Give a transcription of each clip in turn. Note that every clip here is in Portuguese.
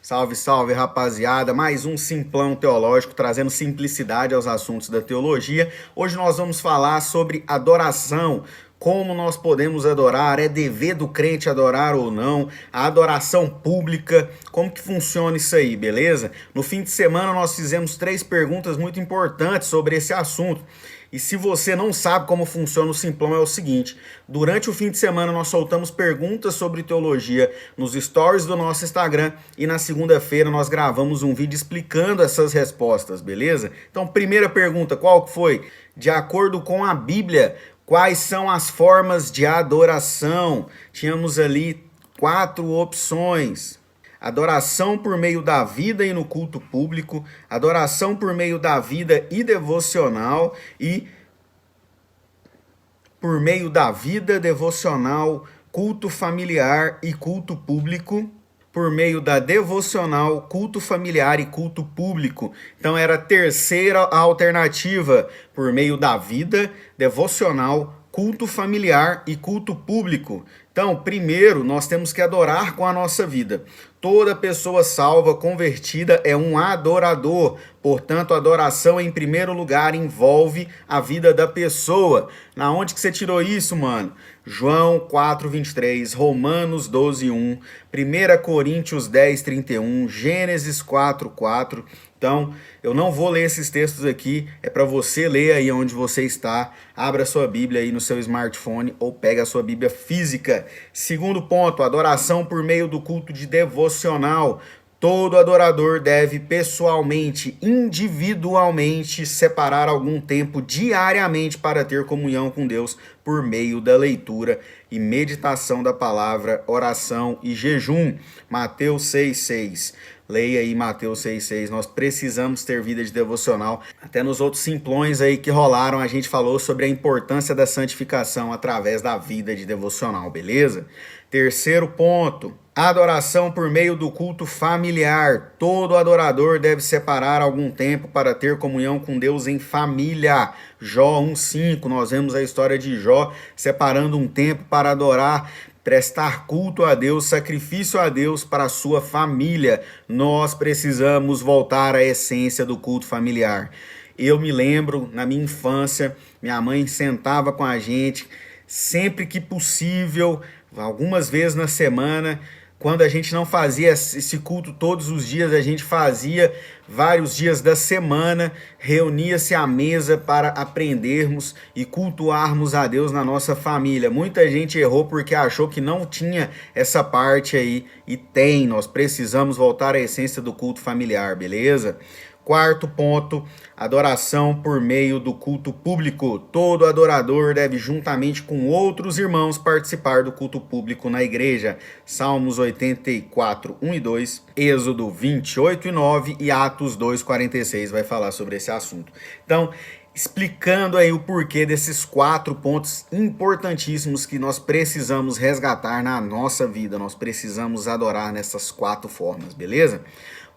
Salve, salve, rapaziada. Mais um Simplão Teológico, trazendo simplicidade aos assuntos da teologia. Hoje nós vamos falar sobre adoração. Como nós podemos adorar? É dever do crente adorar ou não? A adoração pública, como que funciona isso aí, beleza? No fim de semana nós fizemos 3 perguntas muito importantes sobre esse assunto. E se você não sabe como funciona o Simplão, é o seguinte: durante o fim de semana nós soltamos perguntas sobre teologia nos stories do nosso Instagram e na segunda-feira nós gravamos um vídeo explicando essas respostas, beleza? Então, primeira pergunta, qual que foi? De acordo com a Bíblia, quais são as formas de adoração? Tínhamos ali 4 opções. Adoração por meio da vida e no culto público, adoração por meio da vida e devocional e por meio da vida devocional, culto familiar e culto público, por meio da devocional, culto familiar e culto público. Então era a terceira alternativa, por meio da vida devocional, culto familiar e culto público. Então, primeiro, nós temos que adorar com a nossa vida. Toda pessoa salva, convertida, é um adorador. Portanto, a adoração, em primeiro lugar, envolve a vida da pessoa. Na onde que você tirou isso, mano? João 4:23, Romanos 12:1, 1 Coríntios 10:31, Gênesis 4:4. Então, eu não vou ler esses textos aqui, é para você ler aí onde você está. Abra sua Bíblia aí no seu smartphone ou pega a sua Bíblia física. Segundo ponto, adoração por meio do culto de devocional. Todo adorador deve pessoalmente, individualmente, separar algum tempo diariamente para ter comunhão com Deus por meio da leitura e meditação da palavra, oração e jejum. Mateus 6:6. Leia aí Mateus 6:6. Nós precisamos ter vida de devocional. Até nos outros simplões aí que rolaram, a gente falou sobre a importância da santificação através da vida de devocional, beleza? Terceiro ponto, adoração por meio do culto familiar. Todo adorador deve separar algum tempo para ter comunhão com Deus em família. Jó 1:5, nós vemos a história de Jó separando um tempo para adorar, prestar culto a Deus, sacrifício a Deus para a sua família. Nós precisamos voltar à essência do culto familiar. Eu me lembro, na minha infância, minha mãe sentava com a gente, sempre que possível, algumas vezes na semana. Quando a gente não fazia esse culto todos os dias, a gente fazia vários dias da semana, reunia-se à mesa para aprendermos e cultuarmos a Deus na nossa família. Muita gente errou porque achou que não tinha essa parte aí, e tem. Nós precisamos voltar à essência do culto familiar, beleza? Quarto ponto, adoração por meio do culto público. Todo adorador deve, juntamente com outros irmãos, participar do culto público na igreja. Salmos 84, 1 e 2, Êxodo 28 e 9 e Atos 2:46 vai falar sobre esse assunto. Então, explicando aí o porquê desses 4 pontos importantíssimos que nós precisamos resgatar na nossa vida. Nós precisamos adorar nessas 4 formas, beleza?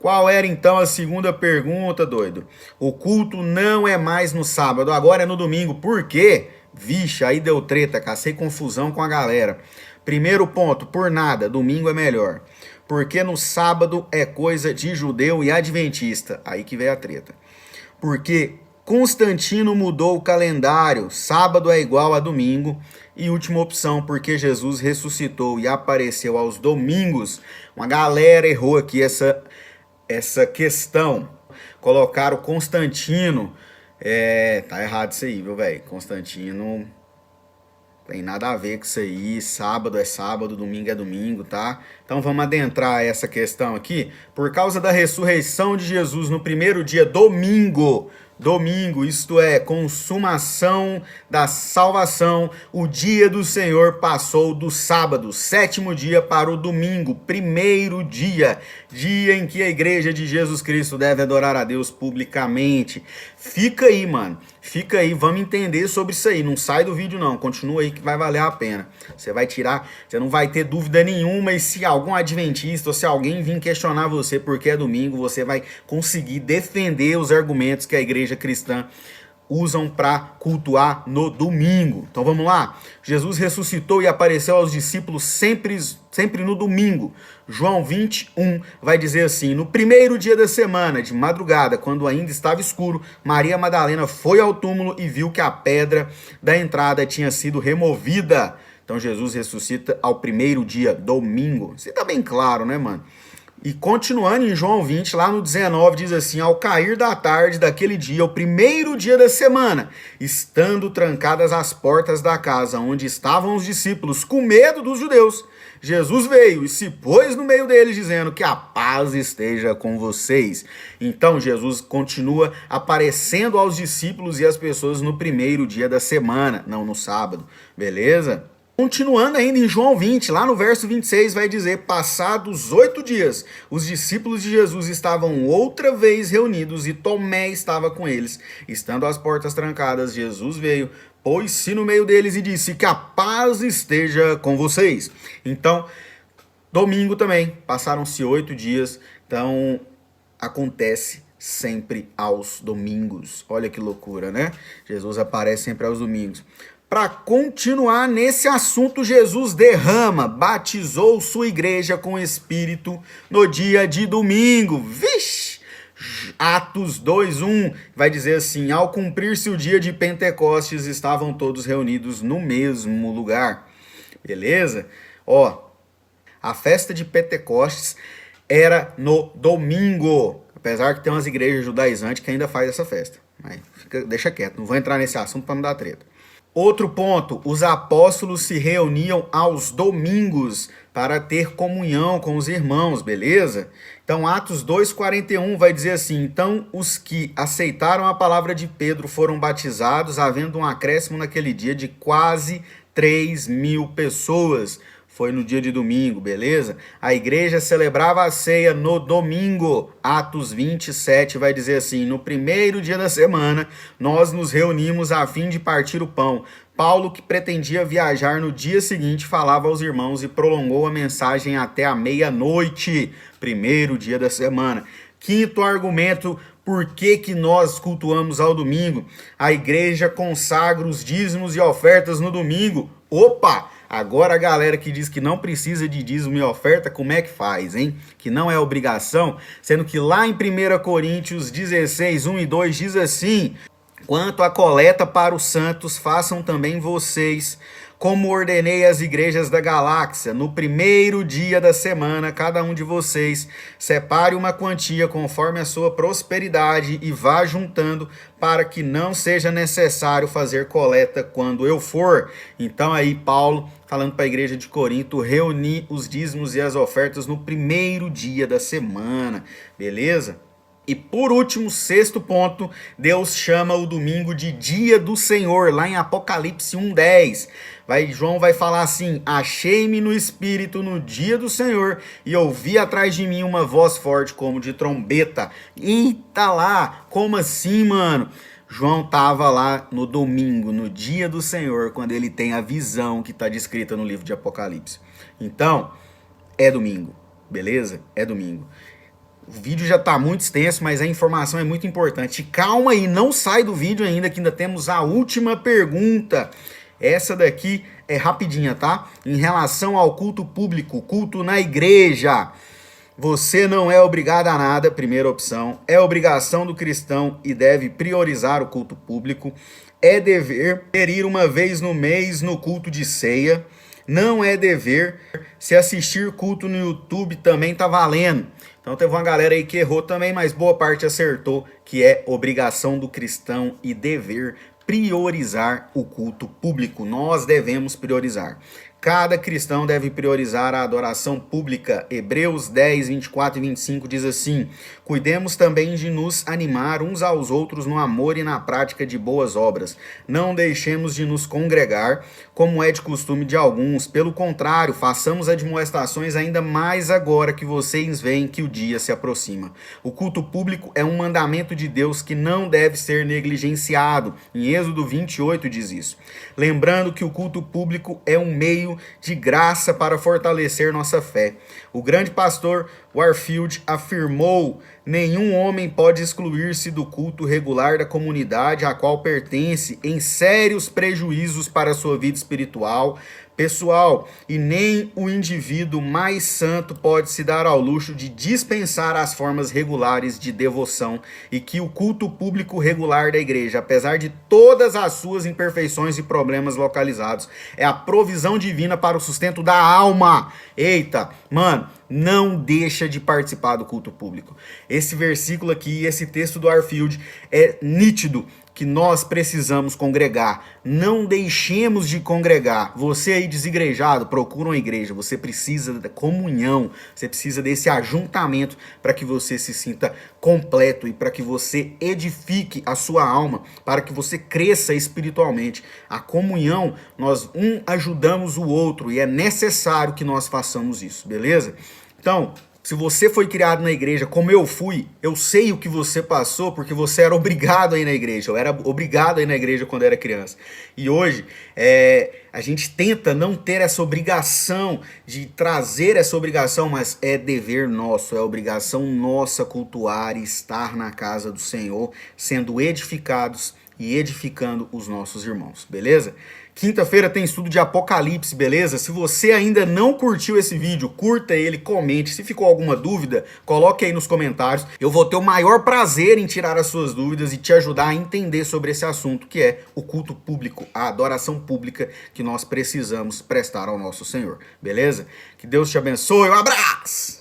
Qual era então a segunda pergunta, doido? O culto não é mais no sábado, agora é no domingo. Por quê? Vixe, aí deu treta, cacei confusão com a galera. Primeiro ponto, por nada, domingo é melhor. Porque no sábado é coisa de judeu e adventista. Aí que veio a treta. Porque Constantino mudou o calendário, sábado é igual a domingo. E última opção, porque Jesus ressuscitou e apareceu aos domingos. Uma galera errou aqui essa questão. Colocaram Constantino. Tá errado isso aí, viu, velho? Constantino tem nada a ver com isso aí. Sábado é sábado, domingo é domingo, tá? Então vamos adentrar essa questão aqui. Por causa da ressurreição de Jesus no primeiro dia, domingo, isto é, consumação da salvação, o dia do Senhor passou do sábado, 7º dia, para o domingo, primeiro dia em que a igreja de Jesus Cristo deve adorar a Deus publicamente. Fica aí, mano. Fica aí, vamos entender sobre isso aí. Não sai do vídeo não, continua aí que vai valer a pena. Você vai tirar, você não vai ter dúvida nenhuma, e se algum adventista ou se alguém vir questionar você porque é domingo, você vai conseguir defender os argumentos que a igreja cristã usam para cultuar no domingo. Então vamos lá. Jesus ressuscitou e apareceu aos discípulos sempre no domingo. João 21 vai dizer assim: no primeiro dia da semana, de madrugada, quando ainda estava escuro, Maria Madalena foi ao túmulo e viu que a pedra da entrada tinha sido removida. Então Jesus ressuscita ao primeiro dia, domingo. Isso tá bem claro, né, mano? E continuando em João 20, lá no 19, diz assim: ao cair da tarde daquele dia, o primeiro dia da semana, estando trancadas as portas da casa onde estavam os discípulos, com medo dos judeus, Jesus veio e se pôs no meio deles, dizendo que a paz esteja com vocês. Então Jesus continua aparecendo aos discípulos e às pessoas no primeiro dia da semana, não no sábado, beleza? Continuando ainda em João 20, lá no verso 26 vai dizer: passados 8 dias, os discípulos de Jesus estavam outra vez reunidos e Tomé estava com eles. Estando as portas trancadas, Jesus veio, pôs-se no meio deles e disse: que a paz esteja com vocês. Então, domingo também, passaram-se 8 dias, então acontece sempre aos domingos. Olha que loucura, né? Jesus aparece sempre aos domingos. Para continuar nesse assunto, Jesus batizou sua igreja com o Espírito no dia de domingo. Vixe! Atos 2:1 vai dizer assim: ao cumprir-se o dia de Pentecostes, estavam todos reunidos no mesmo lugar. Beleza? Ó, a festa de Pentecostes era no domingo. Apesar que tem umas igrejas judaizantes que ainda faz essa festa. Mas deixa quieto, não vou entrar nesse assunto para não dar treta. Outro ponto, os apóstolos se reuniam aos domingos para ter comunhão com os irmãos, beleza? Então Atos 2:41 vai dizer assim: então os que aceitaram a palavra de Pedro foram batizados, havendo um acréscimo naquele dia de quase 3.000 pessoas. Foi no dia de domingo, beleza? A igreja celebrava a ceia no domingo. Atos 27 vai dizer assim: no primeiro dia da semana, nós nos reunimos a fim de partir o pão. Paulo, que pretendia viajar no dia seguinte, falava aos irmãos e prolongou a mensagem até a meia-noite. Primeiro dia da semana. Quinto argumento: por que nós cultuamos ao domingo? A igreja consagra os dízimos e ofertas no domingo. Opa! Agora a galera que diz que não precisa de dízimo e oferta, como é que faz, hein? Que não é obrigação, sendo que lá em 1 Coríntios 16, 1 e 2 diz assim: quanto à coleta para os santos, façam também vocês, como ordenei às igrejas da galáxia, no primeiro dia da semana, cada um de vocês separe uma quantia conforme a sua prosperidade e vá juntando, para que não seja necessário fazer coleta quando eu for. Então aí Paulo, falando para a igreja de Corinto, reunir os dízimos e as ofertas no primeiro dia da semana, beleza? E por último, sexto ponto, Deus chama o domingo de dia do Senhor, lá em Apocalipse 1:10. João vai falar assim: achei-me no Espírito no dia do Senhor e ouvi atrás de mim uma voz forte como de trombeta. Eita lá, como assim, mano? João estava lá no domingo, no dia do Senhor, quando ele tem a visão que está descrita no livro de Apocalipse. Então, é domingo, beleza? É domingo. O vídeo já está muito extenso, mas a informação é muito importante. Calma aí, não sai do vídeo ainda, que ainda temos a última pergunta. Essa daqui é rapidinha, tá? Em relação ao culto público, culto na igreja. Você não é obrigado a nada, primeira opção. É obrigação do cristão e deve priorizar o culto público. É dever ir uma vez no mês no culto de ceia. Não é dever. Se assistir culto no YouTube também tá valendo. Então teve uma galera aí que errou também, mas boa parte acertou, que é obrigação do cristão e dever priorizar o culto público. Nós devemos priorizar. Cada cristão deve priorizar a adoração pública. Hebreus 10, 24 e 25 diz assim: cuidemos também de nos animar uns aos outros no amor e na prática de boas obras. Não deixemos de nos congregar, como é de costume de alguns. Pelo contrário, façamos admoestações ainda mais agora que vocês veem que o dia se aproxima. O culto público é um mandamento de Deus que não deve ser negligenciado. Em Êxodo 28 diz isso. Lembrando que o culto público é um meio de graça para fortalecer nossa fé. O grande pastor Warfield afirmou: nenhum homem pode excluir-se do culto regular da comunidade a qual pertence em sérios prejuízos para a sua vida espiritual, pessoal, e nem o indivíduo mais santo pode se dar ao luxo de dispensar as formas regulares de devoção, e que o culto público regular da igreja, apesar de todas as suas imperfeições e problemas localizados, é a provisão divina para o sustento da alma. Eita, mano, não deixa de participar do culto público. Esse versículo aqui, esse texto do Warfield é nítido que nós precisamos congregar. Não deixemos de congregar. Você aí desigrejado, procura uma igreja. Você precisa da comunhão. Você precisa desse ajuntamento para que você se sinta completo e para que você edifique a sua alma, para que você cresça espiritualmente. A comunhão, nós ajudamos o outro e é necessário que nós façamos isso, beleza? Então, se você foi criado na igreja, como eu fui, eu sei o que você passou, porque você era obrigado a ir na igreja. Eu era obrigado a ir na igreja quando era criança. E hoje, a gente tenta não ter essa obrigação de trazer essa obrigação, mas é dever nosso, é obrigação nossa cultuar e estar na casa do Senhor, sendo edificados e edificando os nossos irmãos, beleza? Quinta-feira tem estudo de Apocalipse, beleza? Se você ainda não curtiu esse vídeo, curta ele, comente. Se ficou alguma dúvida, coloque aí nos comentários. Eu vou ter o maior prazer em tirar as suas dúvidas e te ajudar a entender sobre esse assunto, que é o culto público, a adoração pública que nós precisamos prestar ao nosso Senhor, beleza? Que Deus te abençoe, um abraço!